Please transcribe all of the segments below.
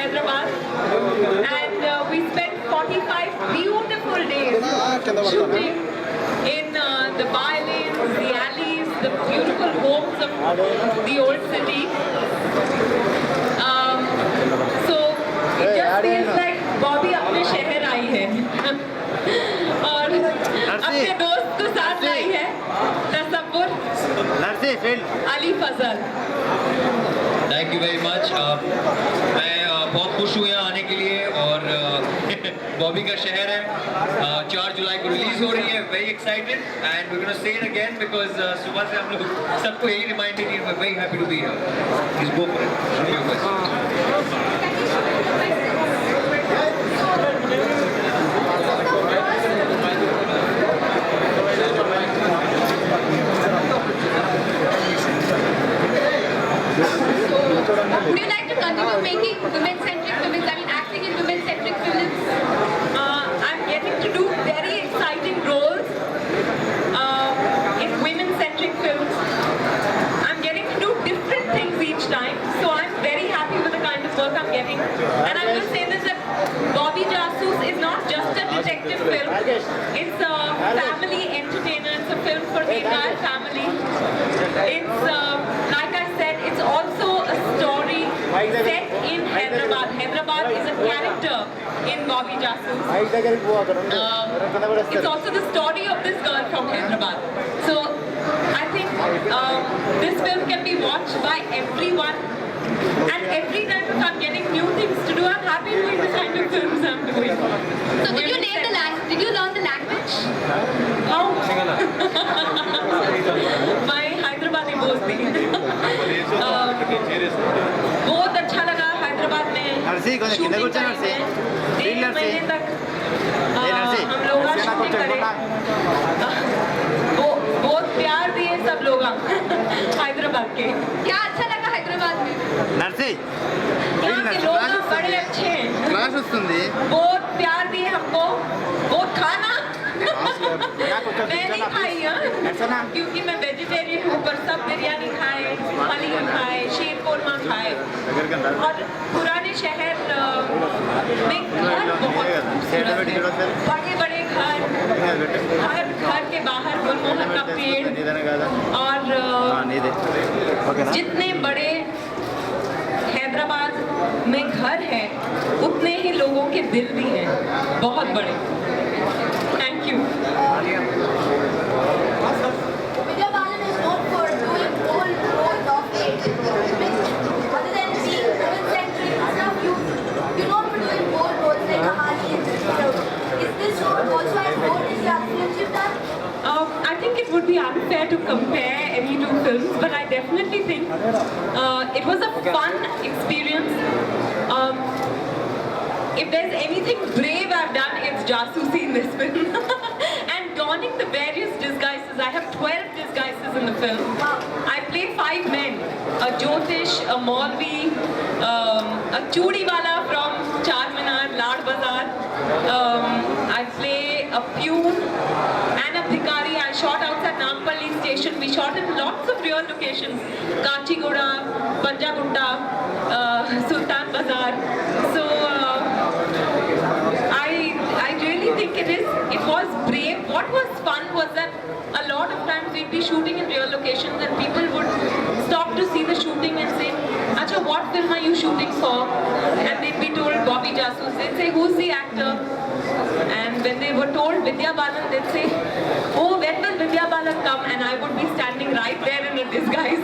Hyderabad, and we spent 45 beautiful days shooting in the by-lanes, the alleys, the beautiful homes of the old city. So it just feels like Bobby अपने शहर आई है और अपने दोस्त को साथ लाई है Tasawwur Ali Fazal. Thank you very much. मैं बहुत खुश हूँ यहाँ आने के लिए और बॉबी का शहर है 4 जुलाई को रिलीज हो रही है। Very excited and we gonna say it again because सुबह से हम लोग सबको यही रिमाइंड किए we very happy to be here. Please go for it. Would you like to continue making women-centric films? I mean, acting in women-centric films? I'm getting to do very exciting roles in women-centric films. I'm getting to do different things each time, so I'm very happy with the kind of work I'm getting. And I will say this, that Bobby Jasoos is not just a detective film. It's a family entertainer. It's a film for the entire family. It's, like I said, it's also a story set in Hyderabad. Hyderabad is a character in Bobby Jasoos. It's also the story of this girl from Hyderabad. So I think this film can be watched by everyone. And every time if I'm getting new things to do, I'm happy doing the kind of films I'm doing. So did you learn the language? How? My Hyderabadi dosti. बहुत अच्छा लगा हैदराबाद में shooting करने। 1 महीने तक हम लोग shooting करे। बहुत प्यार दिए सब लोग हैदराबाद के। क्या अच्छा लगा हैदराबाद में? यहाँ के लोग बड़े अच्छे हैं। बहुत प्यार दिए हमको। बहुत खाना मैं नहीं खाई क्योंकि मैं वेजिटेरियन हूँ, पर सब बिरयानी खाए, हलीम खाए, शीर कोरमा खाए। और पुराने शहर में घर बहुत खूबसूरत है। बड़े बड़े घर, हर घर के बाहर गुलमोहर का पेड़ और जितने बड़े हैदराबाद में घर है उतने ही लोगों के दिल भी हैं, बहुत बड़े। Thank you. Vidya Balan is known for doing all roles of it. Other than being women-centric stuff, you're known for doing all roles like Kahani and Jitro. Is this role also as bold as the other films you've done? I think it would be unfair to compare any two films, but I definitely think it was a fun experience. If there's anything brave I've done, it's Jasusi in this film. And donning the various disguises. I have 12 disguises in the film. I play 5 men. A Jyotish, a Maulvi, a Chudiwala from Charminar, Lad Bazaar. I play a Pune and a Bhikari. I shot outside Nampalli station. We shot in lots of real locations. Kachiguda, Panjagutta, Sultan Bazaar. So I really think it was brave. What was fun was that a lot of times we'd be shooting in real locations and people would stop to see the shooting and say, Acha, what film are you shooting for? And they'd be told Bobby Jasoos. They'd say, who's the actor? And when they were told Vidya Balan, they'd say, oh, when will Vidya Balan come? And I would be standing right there in a disguise.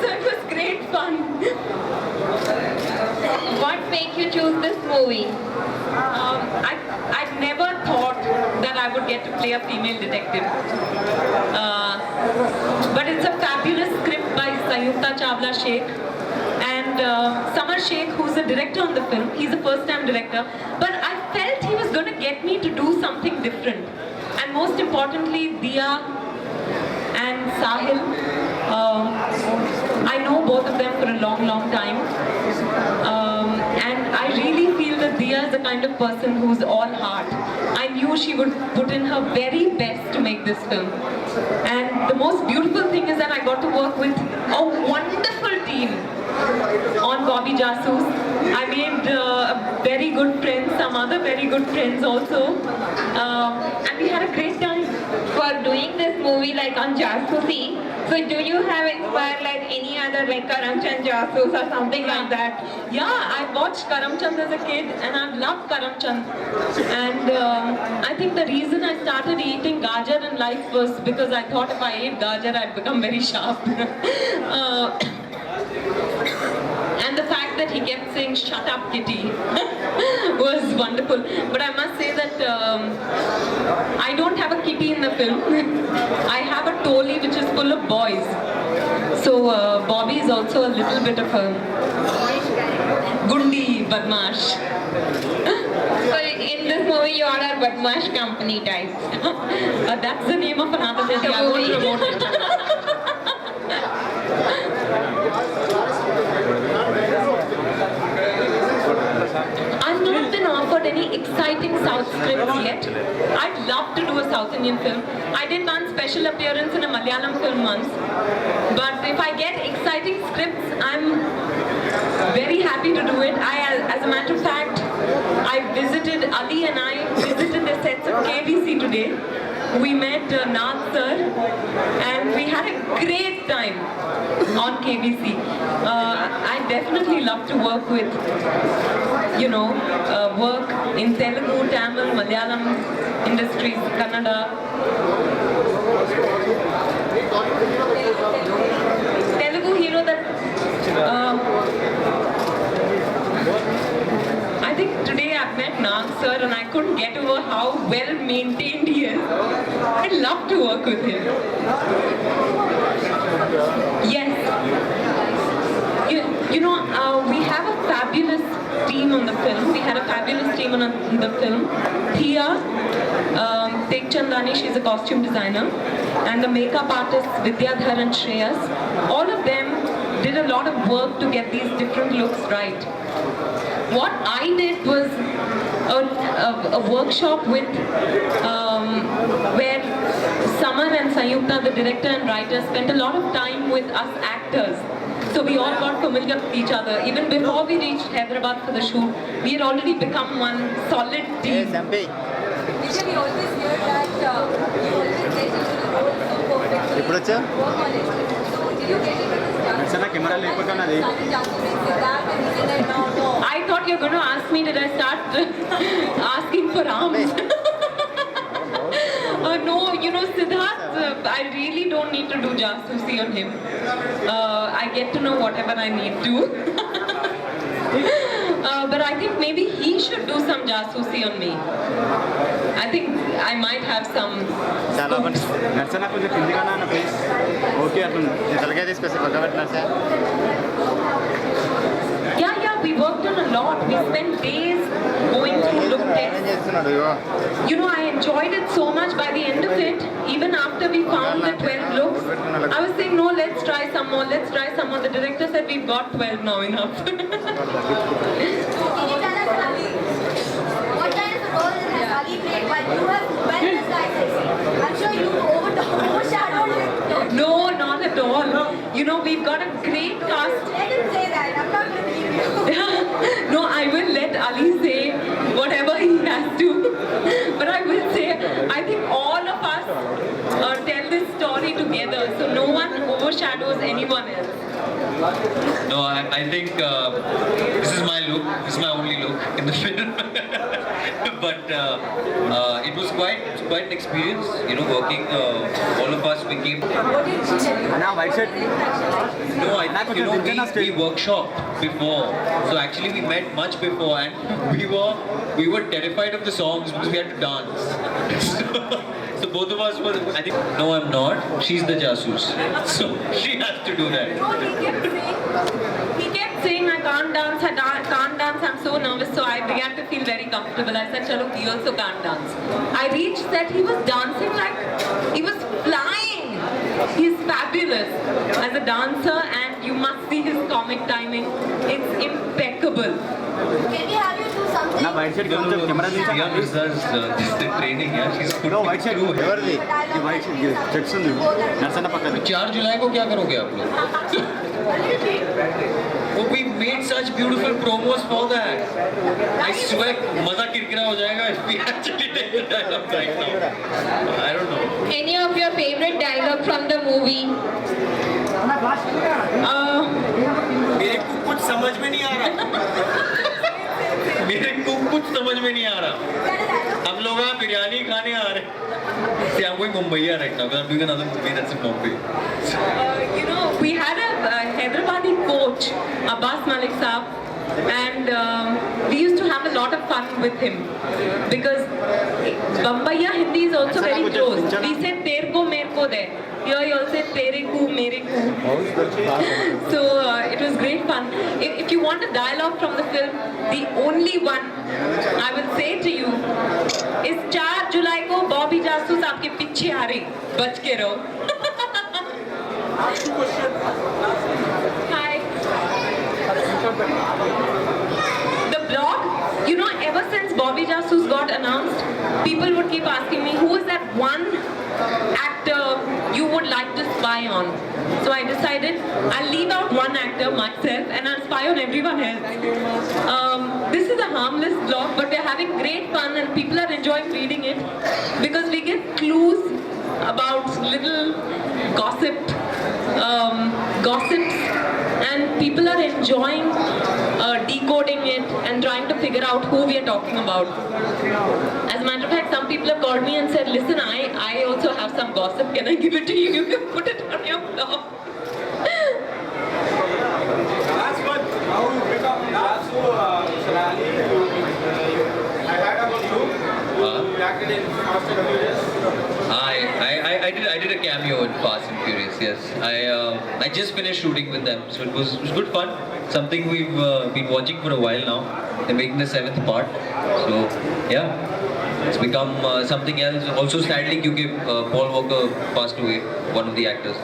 So it was great fun. What made you choose this movie? I'd never thought that I would get to play a female detective. But it's a fabulous script by Sayukta Chawla Sheikh. And Samar Sheikh, who's the director on the film, he's a first-time director. But I felt he was going to get me to do something different. And most importantly, Diya and Sahil. I know both of them for a long, long time. And I really feel that Diya is the kind of person who's all heart. I knew she would put in her very best to make this film. And the most beautiful thing is that I got to work with a wonderful team on Bobby Jasoos. I made very good friends, some other very good friends also, and we had a great time. For doing this movie like on Jasusi, so do you have inspired like any other like Karamchand Jasoos or something like that? Yeah, I watched Karamchand as a kid and I've loved Karamchand. And I think the reason I started eating gajar in life was because I thought if I ate gajar I'd become very sharp. And the fact that he kept saying "Shut up, Kitty" was wonderful. But I must say that I don't have a kitty in the film. I have a toli which is full of boys. So Bobby is also a little bit of a gundi badmash. So in this movie you all are Badmash company type. That's the name of another movie. I won't promote it. I've not been offered any exciting South scripts yet. I'd love to do a South Indian film. I did one special appearance in a Malayalam film once. But if I get exciting scripts, I'm very happy to do it. As a matter of fact, I visited, Ali and I visited the sets of KBC today. We met Nag sir and we had a great time on KBC. I definitely love to work with, work in Telugu, Tamil, Malayalam industries, Kannada. Telugu hero that I think today I've met Nag sir and I couldn't get over how well maintained he is. I'd love to work with him. Yes. We have a fabulous team on the film. We had a fabulous team on the film. Thea, Tek Chandani, she's a costume designer. And the makeup artists, Vidyadhar and Shreyas. All of them did a lot of work to get these different looks right. What I did was a workshop with where Samar and Sayukta, the director and writer, spent a lot of time with us actors. So we all got familiar with each other. Even before we reached Hyderabad for the shoot, we had already become one solid team. Nisha, we always hear that you always get into the role so perfectly. ఇప్పుడు వచ్చా? Work on it. So did you get into this dance? నర్సన camera లేకపోతున్నది. Started dancing with Siddharth and he said that no. I thought you were going to ask me, did I start asking for arms? No, Siddharth, I really don't need to do jasusi on him. I get to know whatever I need to. But I think maybe he should do some jasusi on me. I think I might have some. చాలా మంది నర్సన కొంచెం కిందిగానా అన్న please okay అట్లా తలకాయ తీసుకొస్తే పక్క పెట్టినా Yeah, we worked on a lot. We spent days going through look ఏం tests. చేస్తున్నాడు ఇగో I enjoyed it so much by the end of it. Even after we found the 12 looks, I was saying, no, let's try some more. The director said, we've got 12 now, enough. Can you tell us, Ali, what kind of role has Ali played? While you have wellness guys, I'm sure you overshadowed him. No, not at all. We've got a great cast. Let him say that. I'm not going to leave you. No, I will let Ali say whatever he has to. But I will say, I think all of us tell this story together, so no one overshadows anyone else. No, I think this is my look. This is my only look in the film. But it was quite an experience, working. All of us, we came. What did she tell you? అన్న white shirt No, I think we workshopped before. So actually, we met much before, and we were terrified of the songs because we had to dance. So both of us were. I think no, I'm not. She's the jasoos, so she has to do that. No, he kept saying, I can't dance, I'm so nervous. So I began to feel very comfortable. I said, Chalo, he also can't dance. I reached that he was dancing like he was flying. He's fabulous as a dancer, and you must see his comic timing. It's impeccable. Can we have you do something? నా white shirt కొంచెం camera Yeah, తీసా this is the training. Yeah, she's put no me white shirt through it. ఎవరిది ఈ white shirts ఉంది నర్సన పక్కన 4 जुलाई को क्या करोगे आप लोग? A little bit. वो made such beautiful promos for that. I swear, मजा किरकिरा हो जाएगा if we actually take the dialogue right now. I don't know. Any of your favorite dialogue from the movie? मेरे को कुछ समझ में नहीं आ रहा. मेरे को कुछ समझ में नहीं आ रहा. हम लोग यहाँ बिरयानी खाने आ रहे हैं. See, I'm going Mumbai right now because I'm doing another movie that's in Mumbai. You know, we had a Hyderabadi coach, Abbas Malik Saab, and we used to have a lot of fun with him because Bombaya Hindi is also very close. We said "ter ko mere ko de." Here you all say "tere ku mere ku." So it was great fun. If you want a dialogue from the film, the only one I will say to you is 4 जुलाई को बॉबी जासूस आपके पीछे आ रही, बच के रहो. Hi. The blog, you know, ever since Bobby Jasus got announced, people would keep asking me, who is that one actor you would like to spy on? So I decided I'll leave out one actor, myself, and I'll spy on everyone else. This is a harmless blog, but we're having great fun and people are enjoying reading it because we get clues about little gossips, and people are enjoying decoding it and trying to figure out who we are talking about. As a matter of fact, some people have called me and said, listen, I also have some gossip. Can I give it to you? You can put it on your blog. That's what. How you pick up? That's who. I heard about you. You acted in Fast and Furious. I did a cameo in Fast and Furious. Yes, I just finished shooting with them, so it was good fun. Something we've been watching for a while now. They're making the 7th part, so yeah, it's become something else. Also, sadly, because Paul Walker passed away, one of the actors.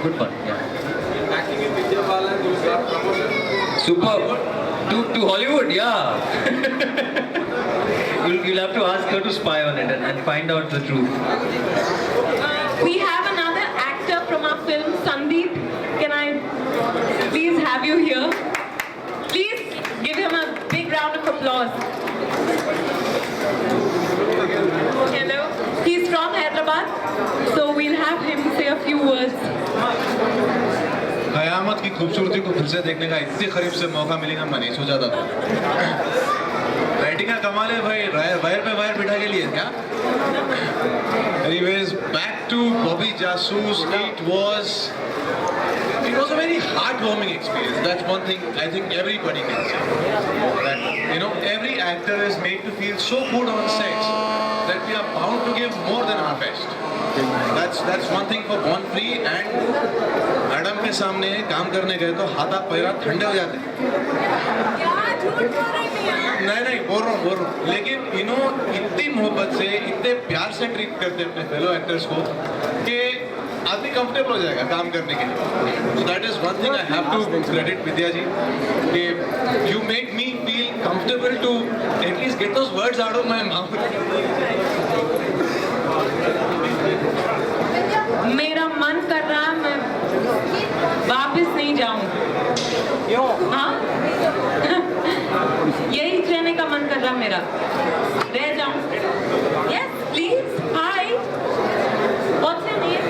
Good fun, yeah. Acting in Vidya Balan, you got promotion. Superb. To Hollywood, yeah. You'll have to ask her to spy on it and find out the truth. We have another actor from our film, Sandeep. Can I please have you here? Please give him a big round of applause. Hello. He's from Hyderabad, so we'll have him say a few words. कयामत की खूबसूरती को फिर से देखने का इतने करीब से मौका मिलेगा मैं नहीं सोचा था. राइटिंग का कमाल है भाई, वायर पे वायर बिठा के लिए क्या. Anyways, back to Bobby Jasus. It was a very heartwarming experience. That's one thing I think everybody can say. That every actor is made to feel so good on sets that we are bound to give more than our best. That's one thing for Born Free. And madam के सामने काम करने गए तो हाथा para ठंडे हो जाते. नहीं बोल रहा हूँ. लेकिन इतनी मोहब्बत से, इतने प्यार से ट्रीट करते अपने फेलो एक्टर्स को कि आदमी कंफर्टेबल हो जाएगा काम करने के लिए. So that is one thing I have to credit Vidya ji. कि you make me feel comfortable to at least get those words out of my mouth. मेरा मन कर रहा मैं वापस नहीं जाऊं. हाँ? यही रहने का मन कर रहा मेरा. रह जाऊं. Yes, please. Hi. What's your name?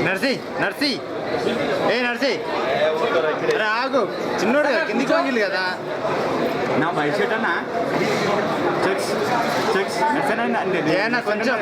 నర్సి అరే ఆగు, చిన్నోడు కిందికి వంగిలు కదా. నా బయట షర్ట్ అన్నా చెక్స్ నర్సనా కొంచెం